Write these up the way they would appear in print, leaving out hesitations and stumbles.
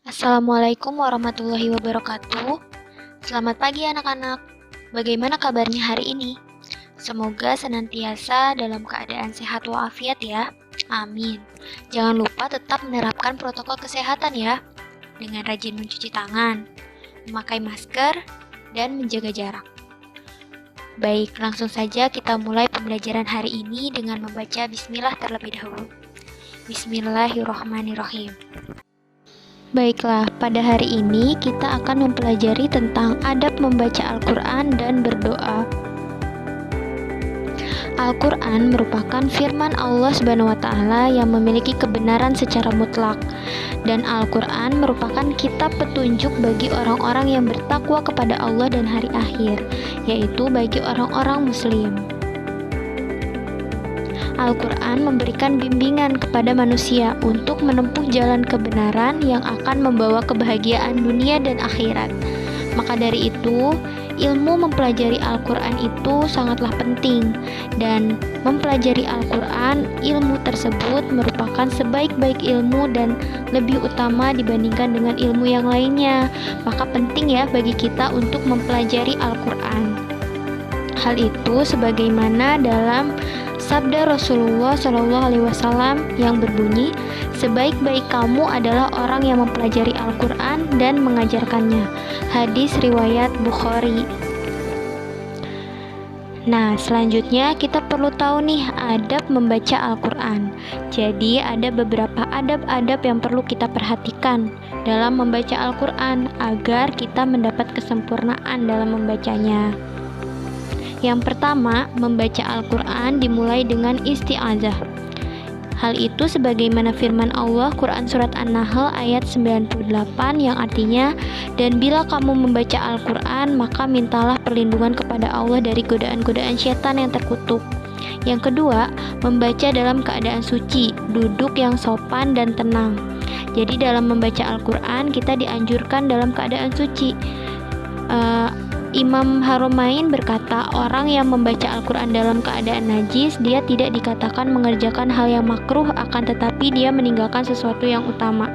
Assalamualaikum warahmatullahi wabarakatuh. Selamat pagi anak-anak. Bagaimana kabarnya hari ini? Semoga senantiasa dalam keadaan sehat walafiat ya. Amin. Jangan lupa tetap menerapkan protokol kesehatan ya. Dengan rajin mencuci tangan, memakai masker, dan menjaga jarak. Baik, langsung saja kita mulai pembelajaran hari ini dengan membaca bismillah terlebih dahulu. Bismillahirrahmanirrahim. Baiklah, pada hari ini kita akan mempelajari tentang adab membaca Al-Quran dan berdoa. Al-Quran merupakan firman Allah SWT yang memiliki kebenaran secara mutlak, dan Al-Quran merupakan kitab petunjuk bagi orang-orang yang bertakwa kepada Allah dan hari akhir, yaitu bagi orang-orang Muslim. Al-Quran memberikan bimbingan kepada manusia untuk menempuh jalan kebenaran yang akan membawa kebahagiaan dunia dan akhirat. Maka dari itu, ilmu mempelajari Al-Quran itu sangatlah penting, dan mempelajari Al-Quran, ilmu tersebut merupakan sebaik-baik ilmu dan lebih utama dibandingkan dengan ilmu yang lainnya. Maka penting ya bagi kita untuk mempelajari Al-Quran. Hal itu sebagaimana dalam sabda Rasulullah SAW yang berbunyi, sebaik-baik kamu adalah orang yang mempelajari Al-Quran dan mengajarkannya. Hadis riwayat Bukhari. Nah, selanjutnya kita perlu tahu nih adab membaca Al-Quran. Jadi ada beberapa adab-adab yang perlu kita perhatikan dalam membaca Al-Quran agar kita mendapat kesempurnaan dalam membacanya. Yang pertama, membaca Al-Quran dimulai dengan isti'adzah. Hal itu sebagaimana firman Allah Quran Surat An-Nahl ayat 98 yang artinya, dan bila kamu membaca Al-Quran maka mintalah perlindungan kepada Allah dari godaan-godaan syaitan yang terkutuk. Yang kedua, membaca dalam keadaan suci, duduk yang sopan dan tenang. Jadi dalam membaca Al-Quran kita dianjurkan dalam keadaan suci. Imam Haromain berkata, orang yang membaca Al-Quran dalam keadaan najis, dia tidak dikatakan mengerjakan hal yang makruh, akan tetapi dia meninggalkan sesuatu yang utama.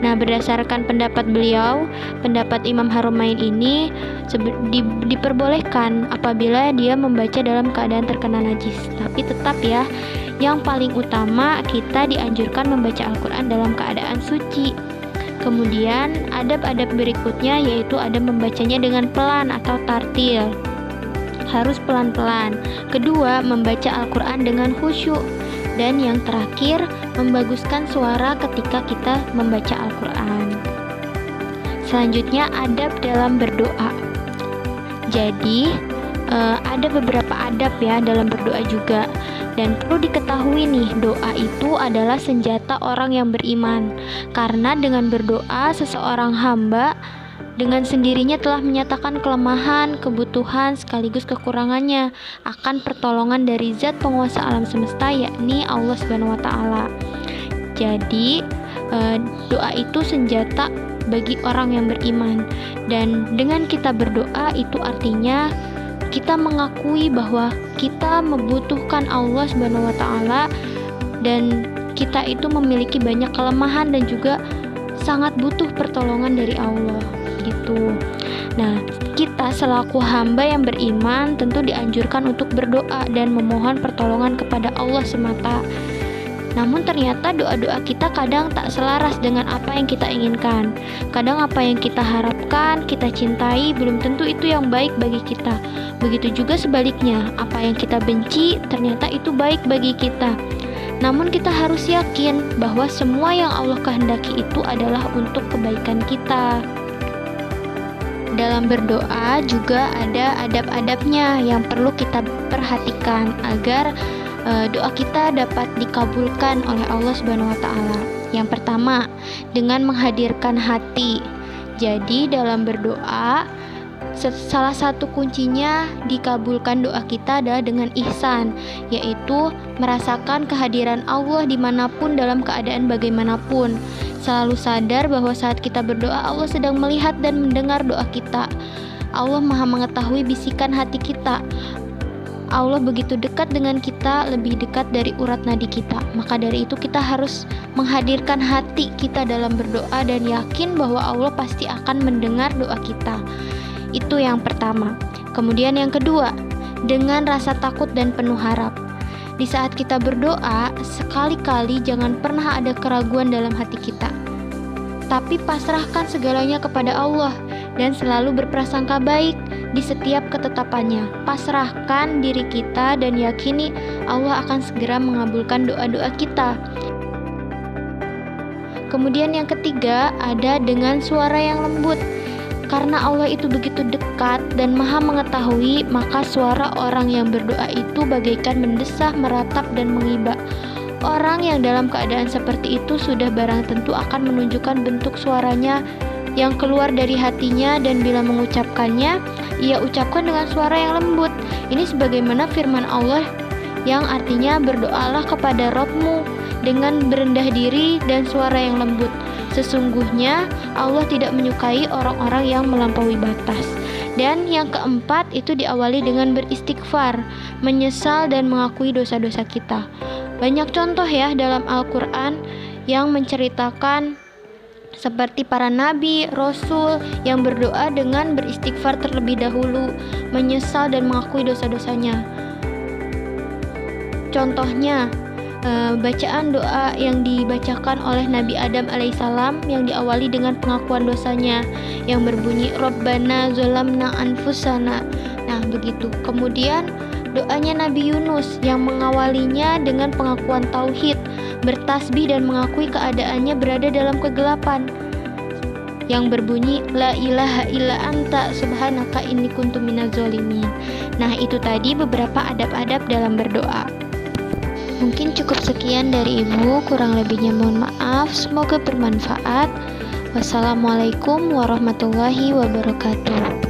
Nah, berdasarkan pendapat beliau, pendapat Imam Haromain ini diperbolehkan apabila dia membaca dalam keadaan terkena najis. Tapi tetap ya, yang paling utama kita dianjurkan membaca Al-Quran dalam keadaan suci. Kemudian adab-adab berikutnya yaitu adab membacanya dengan pelan atau tartil. Harus pelan-pelan. Kedua, membaca Al-Quran dengan khusyuk. Dan yang terakhir, membaguskan suara ketika kita membaca Al-Quran. Selanjutnya, adab dalam berdoa. Jadi, ada beberapa adab ya dalam berdoa juga. Dan perlu diketahui nih, doa itu adalah senjata orang yang beriman. Karena dengan berdoa, seseorang hamba dengan sendirinya telah menyatakan kelemahan, kebutuhan, sekaligus kekurangannya akan pertolongan dari zat penguasa alam semesta, yakni Allah SWT. Jadi, doa itu senjata bagi orang yang beriman. Dan dengan kita berdoa, itu artinya kita mengakui bahwa kita membutuhkan Allah SWT dan kita itu memiliki banyak kelemahan dan juga sangat butuh pertolongan dari Allah gitu. Nah, kita selaku hamba yang beriman tentu dianjurkan untuk berdoa dan memohon pertolongan kepada Allah semata. Namun ternyata doa-doa kita kadang tak selaras dengan apa yang kita inginkan. Kadang apa yang kita harapkan, kita cintai, belum tentu itu yang baik bagi kita. Begitu juga sebaliknya, apa yang kita benci, ternyata itu baik bagi kita. Namun kita harus yakin bahwa semua yang Allah kehendaki itu adalah untuk kebaikan kita. Dalam berdoa juga ada adab-adabnya yang perlu kita perhatikan agar doa kita dapat dikabulkan oleh Allah SWT. Yang pertama, dengan menghadirkan hati. Jadi dalam berdoa, salah satu kuncinya dikabulkan doa kita adalah dengan ihsan, yaitu merasakan kehadiran Allah dimanapun dalam keadaan bagaimanapun. Selalu sadar bahwa saat kita berdoa, Allah sedang melihat dan mendengar doa kita. Allah Maha mengetahui bisikan hati kita. Allah begitu dekat dengan kita, lebih dekat dari urat nadi kita. Maka dari itu kita harus menghadirkan hati kita dalam berdoa dan yakin bahwa Allah pasti akan mendengar doa kita. Itu yang pertama. Kemudian yang kedua, dengan rasa takut dan penuh harap. Di saat kita berdoa, sekali-kali jangan pernah ada keraguan dalam hati kita. Tapi pasrahkan segalanya kepada Allah dan selalu berprasangka baik di setiap ketetapannya. Pasrahkan diri kita dan yakini Allah akan segera mengabulkan doa-doa kita. Kemudian yang ketiga, ada dengan suara yang lembut. Karena Allah itu begitu dekat dan maha mengetahui, maka suara orang yang berdoa itu bagaikan mendesah, meratap, dan mengibak. Orang yang dalam keadaan seperti itu sudah barang tentu akan menunjukkan bentuk suaranya yang keluar dari hatinya, dan bila mengucapkannya, ia ucapkan dengan suara yang lembut. Ini sebagaimana firman Allah yang artinya, berdoalah kepada Rabb-mu dengan berendah diri dan suara yang lembut. Sesungguhnya Allah tidak menyukai orang-orang yang melampaui batas. Dan yang keempat itu diawali dengan beristighfar, menyesal dan mengakui dosa-dosa kita. Banyak contoh ya dalam Al-Quran yang menceritakan seperti para nabi, rasul yang berdoa dengan beristighfar terlebih dahulu, menyesal dan mengakui dosa-dosanya. Contohnya, bacaan doa yang dibacakan oleh Nabi Adam alaihissalam yang diawali dengan pengakuan dosanya yang berbunyi Rabbana zolamna anfusana. Nah begitu. Kemudian doanya Nabi Yunus yang mengawalinya dengan pengakuan tauhid, bertasbih dan mengakui keadaannya berada dalam kegelapan yang berbunyi la ilaha illa anta subhanaka inni kuntu minaz zalimin. Nah itu tadi beberapa adab-adab dalam berdoa. Mungkin cukup sekian dari Ibu, kurang lebihnya mohon maaf. Semoga bermanfaat. Wassalamualaikum warahmatullahi wabarakatuh.